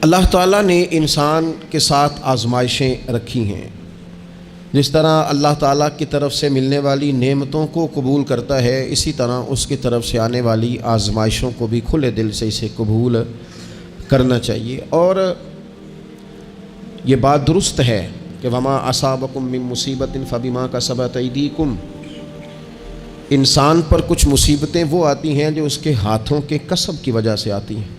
اللہ تعالیٰ نے انسان کے ساتھ آزمائشیں رکھی ہیں۔ جس طرح اللہ تعالیٰ کی طرف سے ملنے والی نعمتوں کو قبول کرتا ہے، اسی طرح اس کی طرف سے آنے والی آزمائشوں کو بھی کھلے دل سے اسے قبول کرنا چاہیے۔ اور یہ بات درست ہے کہ وما اصابکم من مصیبت فبما کسبت ایدیکم، انسان پر کچھ مصیبتیں وہ آتی ہیں جو اس کے ہاتھوں کے کسب کی وجہ سے آتی ہیں۔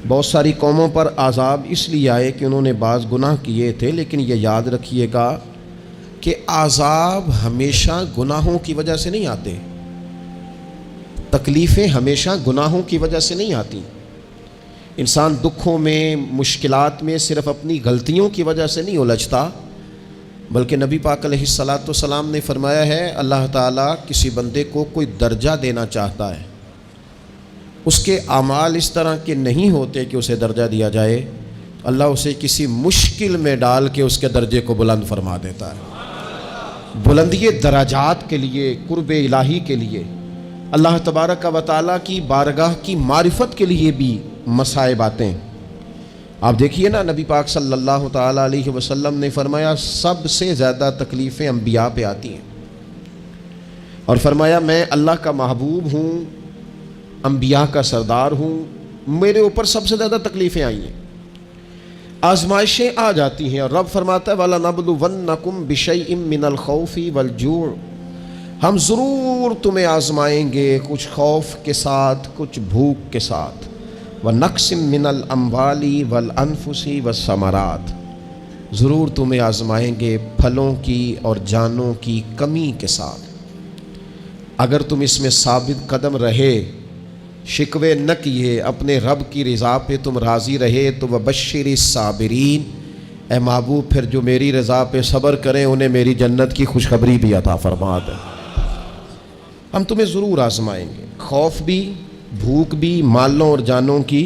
بہت ساری قوموں پر عذاب اس لیے آئے کہ انہوں نے بعض گناہ کیے تھے، لیکن یہ یاد رکھیے گا کہ عذاب ہمیشہ گناہوں کی وجہ سے نہیں آتے، تکلیفیں ہمیشہ گناہوں کی وجہ سے نہیں آتی۔ انسان دکھوں میں، مشکلات میں صرف اپنی غلطیوں کی وجہ سے نہیں الجھتا، بلکہ نبی پاک علیہ الصلاۃ والسلام نے فرمایا ہے اللہ تعالیٰ کسی بندے کو کوئی درجہ دینا چاہتا ہے، اس کے اعمال اس طرح کے نہیں ہوتے کہ اسے درجہ دیا جائے، اللہ اسے کسی مشکل میں ڈال کے اس کے درجے کو بلند فرما دیتا ہے۔ بلندی درجات کے لیے، قرب الہی کے لیے، اللہ تبارک و تعالیٰ کی بارگاہ کی معرفت کے لیے بھی مصائب آتے ہیں۔ آپ دیکھیے نا، نبی پاک صلی اللہ تعالیٰ علیہ وسلم نے فرمایا سب سے زیادہ تکلیفیں انبیاء پہ آتی ہیں، اور فرمایا میں اللہ کا محبوب ہوں، انبیاء کا سردار ہوں، میرے اوپر سب سے زیادہ تکلیفیں آئی ہیں، آزمائشیں آ جاتی ہیں۔ اور رب فرماتا ہے وَلَنَبْلُوَنَّكُمْ بِشَيْءٍ مِّنَ الْخَوْفِ وَالْجُوعِ، ہم ضرور تمہیں آزمائیں گے کچھ خوف کے ساتھ، کچھ بھوک کے ساتھ، وَنَقْصٍ مِّنَ الْأَمْوَالِ وَالْأَنفُسِ وَالثَّمَرَاتِ، ضرور تمہیں آزمائیں گے پھلوں کی اور جانوں کی کمی کے ساتھ۔ اگر تم اس میں ثابت قدم رہے، شکوے نہ کیے، اپنے رب کی رضا پہ تم راضی رہے، تو وبشر الصابرین، اے محبوب پھر جو میری رضا پہ صبر کریں انہیں میری جنت کی خوشخبری بھی عطا فرما دے۔ ہم تمہیں ضرور آزمائیں گے، خوف بھی، بھوک بھی، مالوں اور جانوں کی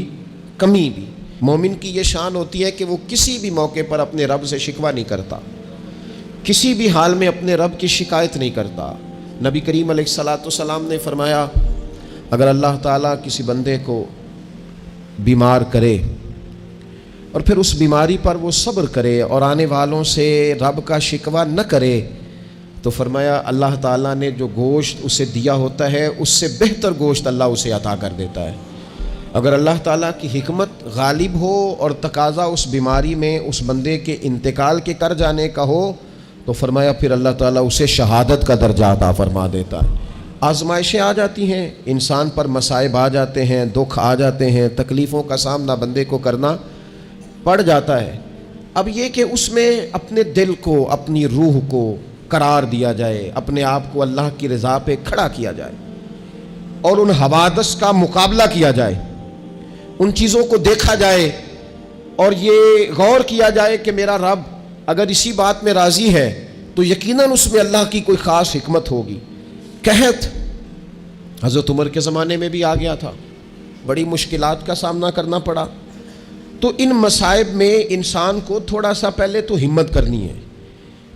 کمی بھی۔ مومن کی یہ شان ہوتی ہے کہ وہ کسی بھی موقع پر اپنے رب سے شکوہ نہیں کرتا، کسی بھی حال میں اپنے رب کی شکایت نہیں کرتا۔ نبی کریم علیہ الصلاۃ والسلام نے فرمایا اگر اللہ تعالیٰ کسی بندے کو بیمار کرے اور پھر اس بیماری پر وہ صبر کرے اور آنے والوں سے رب کا شکوہ نہ کرے، تو فرمایا اللہ تعالیٰ نے جو گوشت اسے دیا ہوتا ہے اس سے بہتر گوشت اللہ اسے عطا کر دیتا ہے۔ اگر اللہ تعالیٰ کی حکمت غالب ہو اور تقاضا اس بیماری میں اس بندے کے انتقال کے کر جانے کا ہو، تو فرمایا پھر اللہ تعالیٰ اسے شہادت کا درجہ عطا فرما دیتا ہے۔ آزمائشیں آ جاتی ہیں، انسان پر مصائب آ جاتے ہیں، دکھ آ جاتے ہیں، تکلیفوں کا سامنا بندے کو کرنا پڑ جاتا ہے۔ اب یہ کہ اس میں اپنے دل کو، اپنی روح کو قرار دیا جائے، اپنے آپ کو اللہ کی رضا پہ کھڑا کیا جائے اور ان حوادث کا مقابلہ کیا جائے، ان چیزوں کو دیکھا جائے اور یہ غور کیا جائے کہ میرا رب اگر اسی بات میں راضی ہے تو یقیناً اس میں اللہ کی کوئی خاص حکمت ہوگی۔ قحط حضرت عمر کے زمانے میں بھی آ گیا تھا، بڑی مشکلات کا سامنا کرنا پڑا۔ تو ان مصائب میں انسان کو تھوڑا سا پہلے تو ہمت کرنی ہے،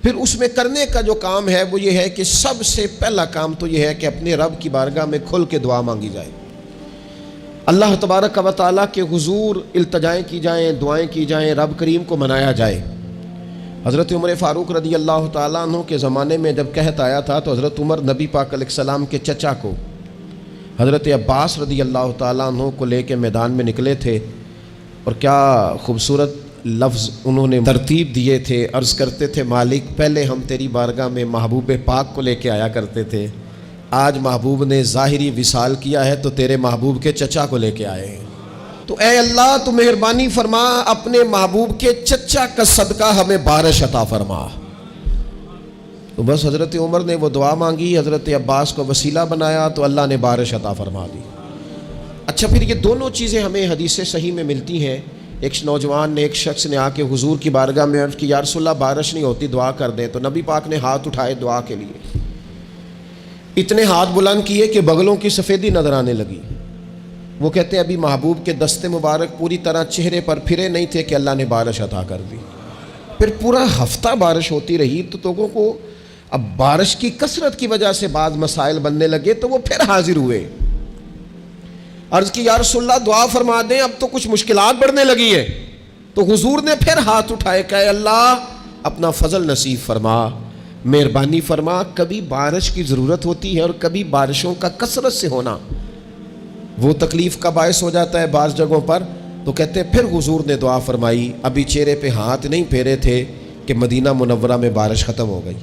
پھر اس میں کرنے کا جو کام ہے وہ یہ ہے کہ سب سے پہلا کام تو یہ ہے کہ اپنے رب کی بارگاہ میں کھل کے دعا مانگی جائے، اللہ تبارک و تعالیٰ کے حضور التجائیں کی جائیں، دعائیں کی جائیں، رب کریم کو منایا جائے۔ حضرت عمر فاروق رضی اللہ تعالیٰ عنہ کے زمانے میں جب قحط آیا تھا تو حضرت عمر نبی پاک علیہ السلام کے چچا کو حضرت عباس رضی اللہ تعالیٰ عنہ کو لے کے میدان میں نکلے تھے، اور کیا خوبصورت لفظ انہوں نے ترتیب دیے تھے، عرض کرتے تھے مالک پہلے ہم تیری بارگاہ میں محبوب پاک کو لے کے آیا کرتے تھے، آج محبوب نے ظاہری وصال کیا ہے تو تیرے محبوب کے چچا کو لے کے آئے ہیں، تو اے اللہ تو مہربانی فرما اپنے محبوب کے چچا کا صدقہ ہمیں بارش عطا فرما۔ تو بس حضرت عمر نے وہ دعا مانگی، حضرت عباس کو وسیلہ بنایا تو اللہ نے بارش عطا فرما دی۔ اچھا، پھر یہ دونوں چیزیں ہمیں حدیث صحیح میں ملتی ہیں۔ ایک نوجوان نے، ایک شخص نے آ کے حضور کی بارگاہ میں عرض کی یا رسول اللہ بارش نہیں ہوتی، دعا کر دیں، تو نبی پاک نے ہاتھ اٹھائے دعا کے لیے، اتنے ہاتھ بلند کیے کہ بغلوں کی سفیدی نظر آنے لگی۔ وہ کہتے ہیں ابھی محبوب کے دست مبارک پوری طرح چہرے پر پھرے نہیں تھے کہ اللہ نے بارش عطا کر دی۔ پھر پورا ہفتہ بارش ہوتی رہی تو لوگوں کو اب بارش کی کثرت کی وجہ سے بعض مسائل بننے لگے تو وہ پھر حاضر ہوئے۔ عرض کی یا رسول اللہ دعا فرما دیں، اب تو کچھ مشکلات بڑھنے لگی ہیں۔ تو حضور نے پھر ہاتھ اٹھائے، کہ اے اللہ اپنا فضل نصیب فرما، مہربانی فرما۔ کبھی بارش کی ضرورت ہوتی ہے اور کبھی بارشوں کا کثرت سے ہونا وہ تکلیف کا باعث ہو جاتا ہے بعض جگہوں پر۔ تو کہتے ہیں پھر حضور نے دعا فرمائی، ابھی چہرے پہ ہاتھ نہیں پھیرے تھے کہ مدینہ منورہ میں بارش ختم ہو گئی۔